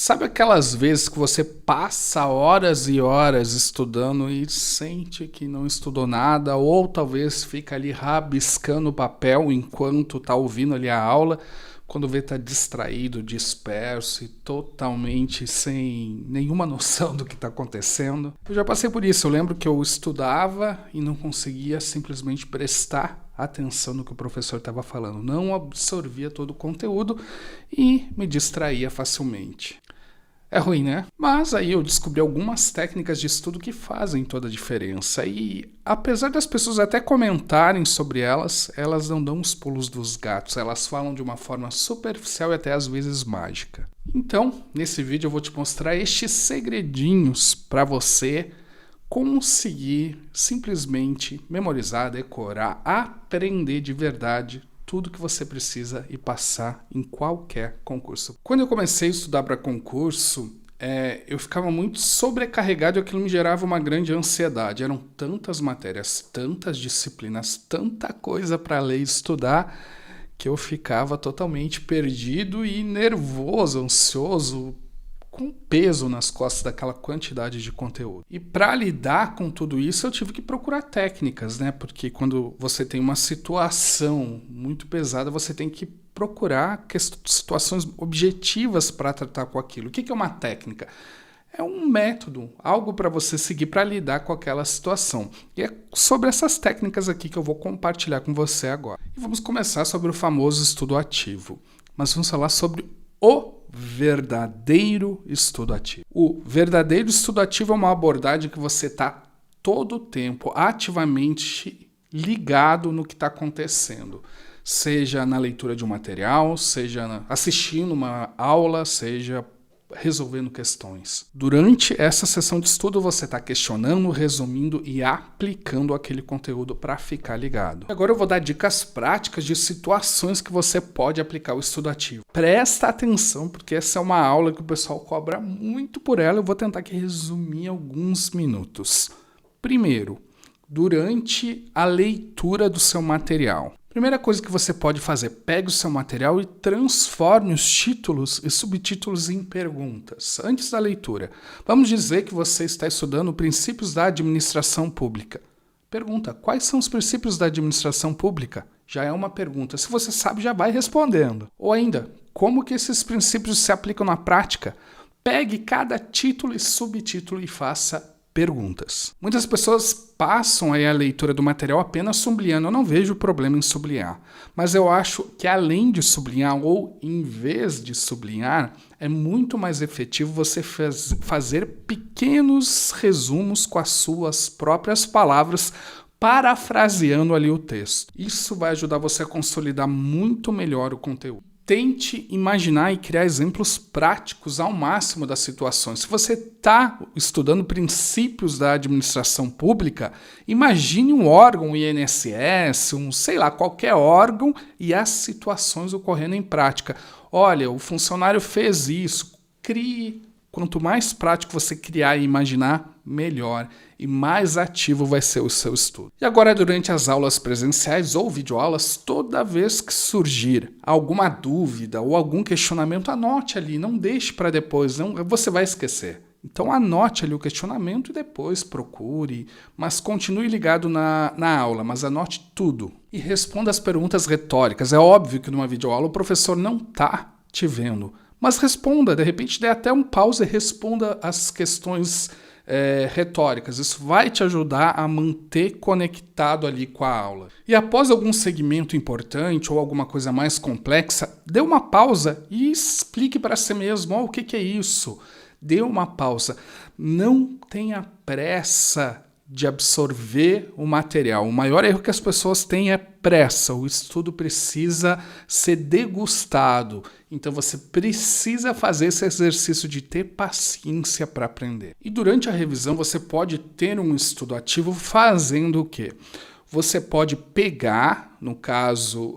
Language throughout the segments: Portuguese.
Sabe aquelas vezes que você passa horas e horas estudando e sente que não estudou nada, ou talvez fica ali rabiscando o papel enquanto está ouvindo ali a aula, quando vê tá distraído, disperso e totalmente sem nenhuma noção do que está acontecendo? Eu já passei por isso. Eu lembro que eu estudava e não conseguia simplesmente prestar atenção no que o professor estava falando. Não absorvia todo o conteúdo e me distraía facilmente. É ruim, né? Mas aí eu descobri algumas técnicas de estudo que fazem toda a diferença. E apesar das pessoas até comentarem sobre elas, elas não dão os pulos dos gatos. Elas falam de uma forma superficial e até às vezes mágica. Então, nesse vídeo eu vou te mostrar estes segredinhos para você conseguir simplesmente memorizar, decorar, aprender de verdade tudo que você precisa e passar em qualquer concurso. Quando eu comecei a estudar para concurso, eu ficava muito sobrecarregado e aquilo me gerava uma grande ansiedade. Eram tantas matérias, tantas disciplinas, tanta coisa para ler e estudar, que eu ficava totalmente perdido e nervoso, ansioso, com peso nas costas daquela quantidade de conteúdo. E para lidar com tudo isso, eu tive que procurar técnicas, né? Porque quando você tem uma situação muito pesada, você tem que procurar situações objetivas para tratar com aquilo. O que é uma técnica? É um método, algo para você seguir para lidar com aquela situação. E é sobre essas técnicas aqui que eu vou compartilhar com você agora. E vamos começar sobre o famoso estudo ativo. Mas vamos falar sobre o verdadeiro estudo ativo. O verdadeiro estudo ativo é uma abordagem que você está todo o tempo ativamente ligado no que está acontecendo. Seja na leitura de um material, seja assistindo uma aula, seja resolvendo questões. Durante essa sessão de estudo, você está questionando, resumindo e aplicando aquele conteúdo para ficar ligado. Agora eu vou dar dicas práticas de situações que você pode aplicar o estudo ativo. Presta atenção, porque essa é uma aula que o pessoal cobra muito por ela. Eu vou tentar aqui resumir em alguns minutos. Primeiro, durante a leitura do seu material. Primeira coisa que você pode fazer, pegue o seu material e transforme os títulos e subtítulos em perguntas. Antes da leitura, vamos dizer que você está estudando princípios da administração pública. Pergunta, quais são os princípios da administração pública? Já é uma pergunta. Se você sabe, já vai respondendo. Ou ainda, como que esses princípios se aplicam na prática? Pegue cada título e subtítulo e faça perguntas. Muitas pessoas passam aí a leitura do material apenas sublinhando. Eu não vejo problema em sublinhar, mas eu acho que além de sublinhar ou em vez de sublinhar, é muito mais efetivo você fazer pequenos resumos com as suas próprias palavras, parafraseando ali o texto. Isso vai ajudar você a consolidar muito melhor o conteúdo. Tente imaginar e criar exemplos práticos ao máximo das situações. Se você está estudando princípios da administração pública, imagine um órgão, INSS, qualquer órgão e as situações ocorrendo em prática. Olha, o funcionário fez isso. Crie. Quanto mais prático você criar e imaginar, melhor e mais ativo vai ser o seu estudo. E agora, durante as aulas presenciais ou videoaulas, toda vez que surgir alguma dúvida ou algum questionamento, anote ali, não deixe para depois, não, você vai esquecer. Então anote ali o questionamento e depois procure, mas continue ligado na aula, mas anote tudo. E responda as perguntas retóricas. É óbvio que numa videoaula o professor não está te vendo, mas responda, de repente dê até um pause e responda as questões retóricas. Isso vai te ajudar a manter conectado ali com a aula. E após algum segmento importante ou alguma coisa mais complexa, dê uma pausa e explique para si mesmo, o que é isso? Dê uma pausa. Não tenha pressa de absorver o material. O maior erro que as pessoas têm é pressa. O estudo precisa ser degustado. Então você precisa fazer esse exercício de ter paciência para aprender. E durante a revisão você pode ter um estudo ativo fazendo o quê? Você pode pegar, no caso,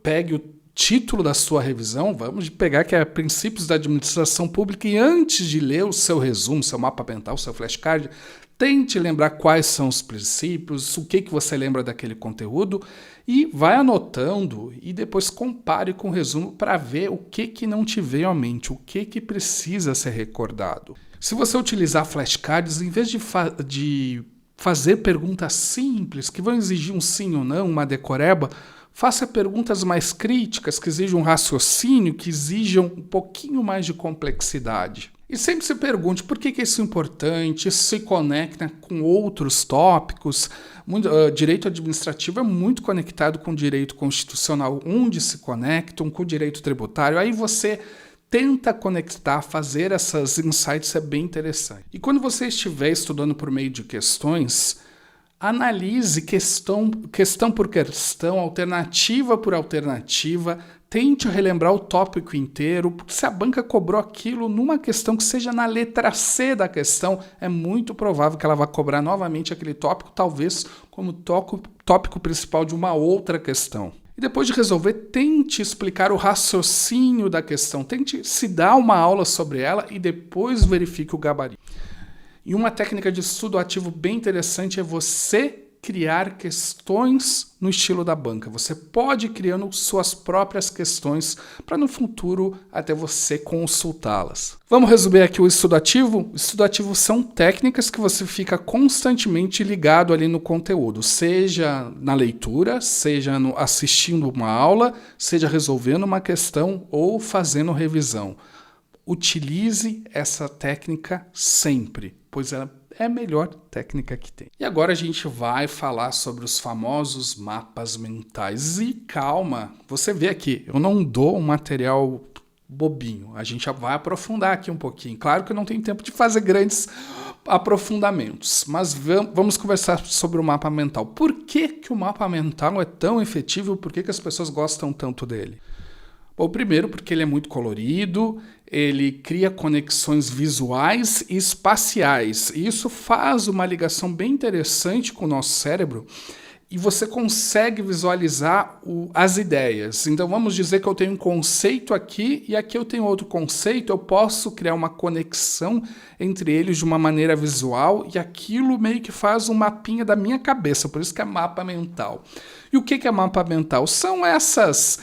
pegue título da sua revisão, vamos pegar que é Princípios da Administração Pública, e antes de ler o seu resumo, seu mapa mental, seu flashcard, tente lembrar quais são os princípios, o que você lembra daquele conteúdo, e vai anotando e depois compare com o resumo para ver o que não te veio à mente, o que precisa ser recordado. Se você utilizar flashcards, em vez de fazer perguntas simples, que vão exigir um sim ou não, uma decoreba, faça perguntas mais críticas, que exijam um raciocínio, que exijam um pouquinho mais de complexidade. E sempre se pergunte por que isso é importante, isso se conecta com outros tópicos. Direito administrativo é muito conectado com o direito constitucional, onde se conectam com o direito tributário. Aí você tenta conectar, fazer essas insights, é bem interessante. E quando você estiver estudando por meio de questões, analise questão por questão, alternativa por alternativa, tente relembrar o tópico inteiro, porque se a banca cobrou aquilo numa questão que seja na letra C da questão, é muito provável que ela vá cobrar novamente aquele tópico, talvez como tópico principal de uma outra questão. E depois de resolver, tente explicar o raciocínio da questão, tente se dar uma aula sobre ela e depois verifique o gabarito. E uma técnica de estudo ativo bem interessante é você criar questões no estilo da banca. Você pode ir criando suas próprias questões para no futuro até você consultá-las. Vamos resumir aqui o estudo ativo? O estudo ativo são técnicas que você fica constantemente ligado ali no conteúdo, seja na leitura, seja assistindo uma aula, seja resolvendo uma questão ou fazendo revisão. Utilize essa técnica sempre, pois ela é a melhor técnica que tem. E agora a gente vai falar sobre os famosos mapas mentais. E calma, você vê aqui, eu não dou um material bobinho, a gente já vai aprofundar aqui um pouquinho. Claro que eu não tenho tempo de fazer grandes aprofundamentos, mas vamos conversar sobre o mapa mental. Por que o mapa mental é tão efetivo? Por que as pessoas gostam tanto dele? Bom, primeiro porque ele é muito colorido, ele cria conexões visuais e espaciais. E isso faz uma ligação bem interessante com o nosso cérebro e você consegue visualizar as ideias. Então vamos dizer que eu tenho um conceito aqui e aqui eu tenho outro conceito, eu posso criar uma conexão entre eles de uma maneira visual e aquilo meio que faz um mapinha da minha cabeça, por isso que é mapa mental. E o que é mapa mental? São essas...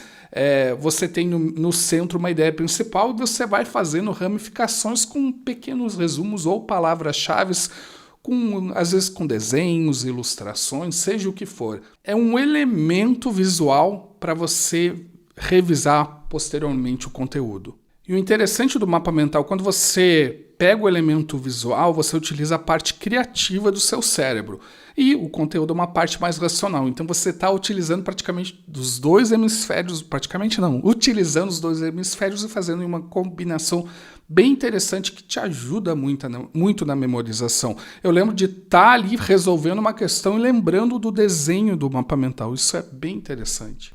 você tem no centro uma ideia principal e você vai fazendo ramificações com pequenos resumos ou palavras-chave, às vezes com desenhos, ilustrações, seja o que for. É um elemento visual para você revisar posteriormente o conteúdo. E o interessante do mapa mental, quando você pega o elemento visual, você utiliza a parte criativa do seu cérebro. E o conteúdo é uma parte mais racional. Então você está utilizando praticamente dos dois hemisférios, utilizando os dois hemisférios e fazendo uma combinação bem interessante que te ajuda muito na memorização. Eu lembro de estar ali resolvendo uma questão e lembrando do desenho do mapa mental. Isso é bem interessante.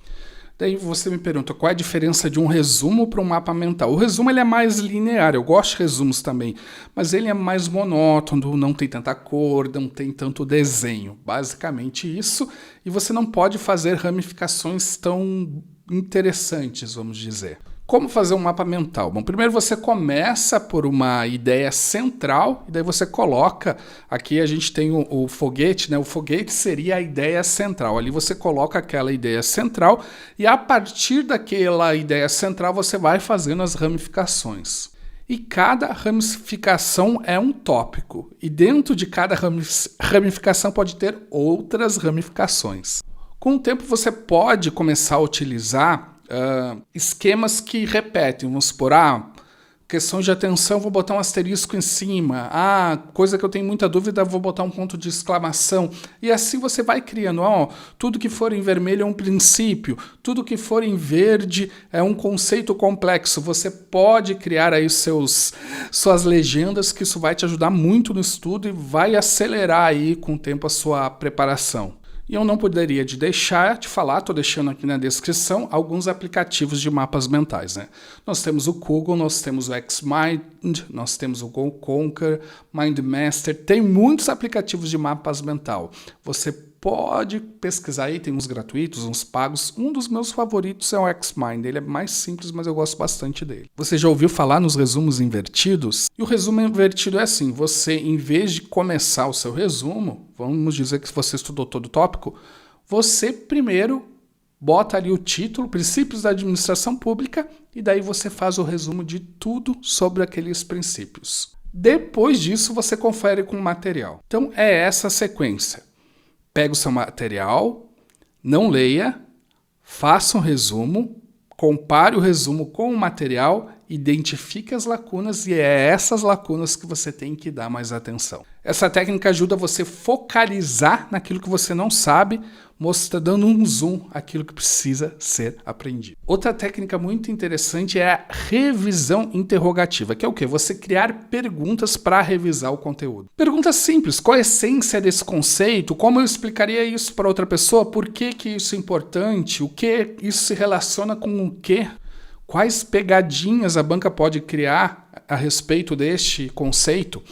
Daí você me pergunta qual é a diferença de um resumo para um mapa mental. O resumo ele é mais linear, eu gosto de resumos também, mas ele é mais monótono, não tem tanta cor, não tem tanto desenho. Basicamente isso, e você não pode fazer ramificações tão interessantes, vamos dizer. Como fazer um mapa mental? Bom, primeiro você começa por uma ideia central e daí você coloca, aqui a gente tem o foguete, né? O foguete seria a ideia central. Ali você coloca aquela ideia central e a partir daquela ideia central você vai fazendo as ramificações. E cada ramificação é um tópico e dentro de cada ramificação pode ter outras ramificações. Com o tempo você pode começar a utilizar esquemas que repetem, vamos supor, questão de atenção, vou botar um asterisco em cima, coisa que eu tenho muita dúvida, vou botar um ponto de exclamação, e assim você vai criando, tudo que for em vermelho é um princípio, tudo que for em verde é um conceito complexo, você pode criar aí suas legendas, que isso vai te ajudar muito no estudo e vai acelerar aí com o tempo a sua preparação. E eu não poderia deixar de falar, estou deixando aqui na descrição, alguns aplicativos de mapas mentais, né? Nós temos o Google, nós temos o XMind, nós temos o GoConquer, MindMaster, tem muitos aplicativos de mapas mental. Você pode pesquisar aí, tem uns gratuitos, uns pagos. Um dos meus favoritos é o Xmind. Ele é mais simples, mas eu gosto bastante dele. Você já ouviu falar nos resumos invertidos? E o resumo invertido é assim, você, em vez de começar o seu resumo, vamos dizer que você estudou todo o tópico, você primeiro bota ali o título, Princípios da Administração Pública, e daí você faz o resumo de tudo sobre aqueles princípios. Depois disso, você confere com o material. Então, é essa a sequência. Pega o seu material, não leia, faça um resumo, compare o resumo com o material, identifique as lacunas e é essas lacunas que você tem que dar mais atenção. Essa técnica ajuda você a focalizar naquilo que você não sabe, dando um zoom àquilo que precisa ser aprendido. Outra técnica muito interessante é a revisão interrogativa, que é o quê? Você criar perguntas para revisar o conteúdo. Perguntas simples, qual a essência desse conceito? Como eu explicaria isso para outra pessoa? Por que isso é importante? O que isso se relaciona com o quê? Quais pegadinhas a banca pode criar a respeito deste conceito?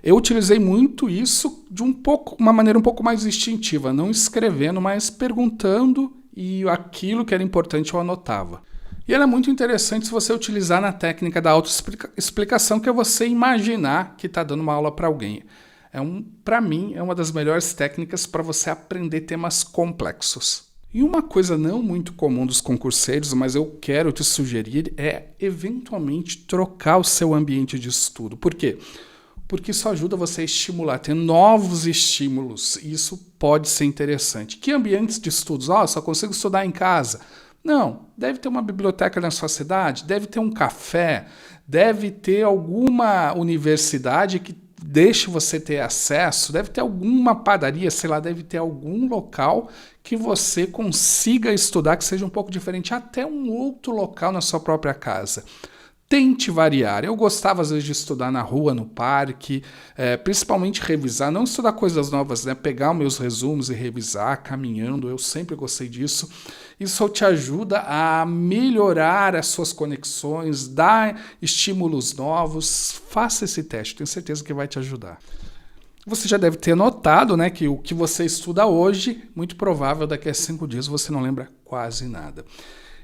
Eu utilizei muito isso de uma maneira um pouco mais instintiva, não escrevendo, mas perguntando, e aquilo que era importante eu anotava. E ela é muito interessante se você utilizar na técnica da autoexplicação, que é você imaginar que está dando uma aula para alguém. Para mim, é uma das melhores técnicas para você aprender temas complexos. E uma coisa não muito comum dos concurseiros, mas eu quero te sugerir, é eventualmente trocar o seu ambiente de estudo. Por quê? Porque isso ajuda você a estimular, ter novos estímulos, e isso pode ser interessante. Que ambientes de estudos? Só consigo estudar em casa. Não, deve ter uma biblioteca na sua cidade, deve ter um café, deve ter alguma universidade que deixe você ter acesso, deve ter alguma padaria, sei lá, deve ter algum local que você consiga estudar que seja um pouco diferente, até um outro local na sua própria casa. Tente variar. Eu gostava às vezes de estudar na rua, no parque, principalmente revisar, não estudar coisas novas, né? Pegar os meus resumos e revisar, caminhando, eu sempre gostei disso. Isso te ajuda a melhorar as suas conexões, dar estímulos novos. Faça esse teste, tenho certeza que vai te ajudar. Você já deve ter notado, né, que o que você estuda hoje, muito provável daqui a 5 dias você não lembra quase nada.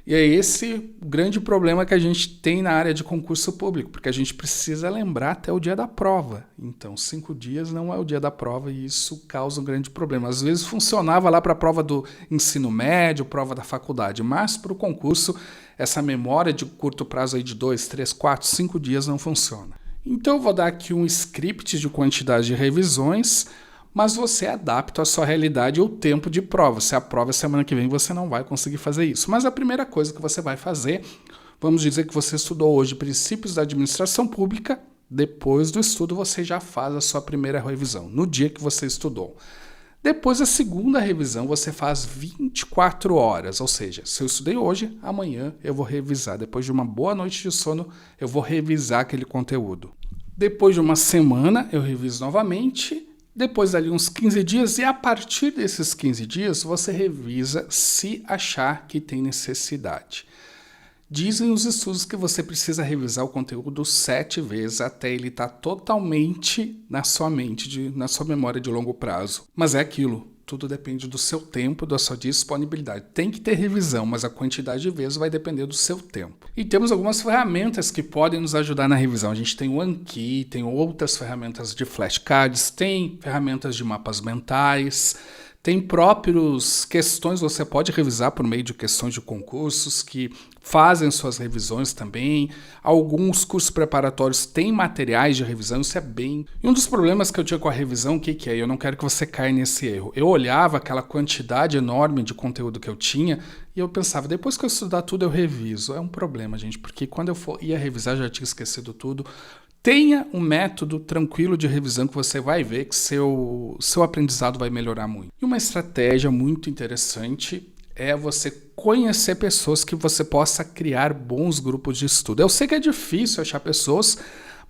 E é esse o grande problema que a gente tem na área de concurso público, porque a gente precisa lembrar até o dia da prova. Então, 5 dias não é o dia da prova e isso causa um grande problema. Às vezes funcionava lá para a prova do ensino médio, prova da faculdade, mas para o concurso, essa memória de curto prazo aí de 2, 3, 4, 5 dias não funciona. Então, eu vou dar aqui um script de quantidade de revisões, mas você adapta a sua realidade ao tempo de prova. Se a prova é semana que vem, você não vai conseguir fazer isso. Mas a primeira coisa que você vai fazer, vamos dizer que você estudou hoje Princípios da Administração Pública, depois do estudo você já faz a sua primeira revisão, no dia que você estudou. Depois da segunda revisão você faz 24 horas, ou seja, se eu estudei hoje, amanhã eu vou revisar. Depois de uma boa noite de sono, eu vou revisar aquele conteúdo. Depois de uma semana, eu reviso novamente. Depois dali uns 15 dias, e a partir desses 15 dias, você revisa se achar que tem necessidade. Dizem os estudos que você precisa revisar o conteúdo 7 vezes até ele estar totalmente na sua mente, na sua memória de longo prazo. Mas é aquilo, tudo depende do seu tempo, da sua disponibilidade. Tem que ter revisão, mas a quantidade de vezes vai depender do seu tempo. E temos algumas ferramentas que podem nos ajudar na revisão. A gente tem o Anki, tem outras ferramentas de flashcards, tem ferramentas de mapas mentais, tem próprios questões, você pode revisar por meio de questões de concursos que fazem suas revisões também. Alguns cursos preparatórios têm materiais de revisão, isso é bem... E um dos problemas que eu tinha com a revisão, o que é? Eu não quero que você caia nesse erro. Eu olhava aquela quantidade enorme de conteúdo que eu tinha e eu pensava, depois que eu estudar tudo eu reviso. É um problema, gente, porque quando eu ia revisar já tinha esquecido tudo. Tenha um método tranquilo de revisão que você vai ver que seu aprendizado vai melhorar muito. E uma estratégia muito interessante é você conhecer pessoas que você possa criar bons grupos de estudo. Eu sei que é difícil achar pessoas,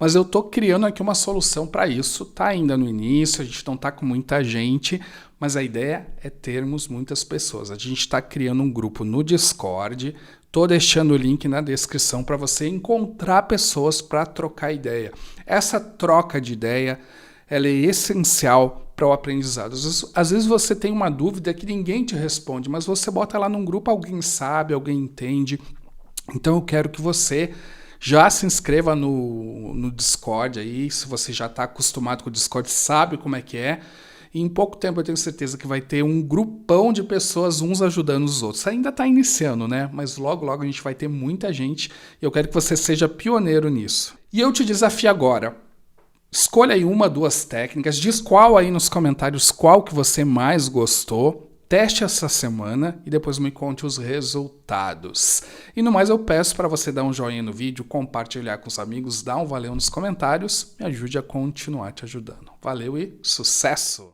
mas eu estou criando aqui uma solução para isso. Está ainda no início, a gente não está com muita gente, mas a ideia é termos muitas pessoas. A gente está criando um grupo no Discord. Estou deixando o link na descrição para você encontrar pessoas para trocar ideia. Essa troca de ideia ela é essencial para o aprendizado. Às vezes você tem uma dúvida que ninguém te responde, mas você bota lá num grupo, alguém sabe, alguém entende. Então eu quero que você já se inscreva no Discord aí, se você já está acostumado com o Discord, sabe como é que é. E em pouco tempo eu tenho certeza que vai ter um grupão de pessoas, uns ajudando os outros. Ainda está iniciando, né? Mas logo, logo a gente vai ter muita gente e eu quero que você seja pioneiro nisso. E eu te desafio agora. Escolha aí uma, duas técnicas, diz qual aí nos comentários qual que você mais gostou. Teste essa semana e depois me conte os resultados. E no mais eu peço para você dar um joinha no vídeo, compartilhar com os amigos, dar um valeu nos comentários, me ajude a continuar te ajudando. Valeu e sucesso!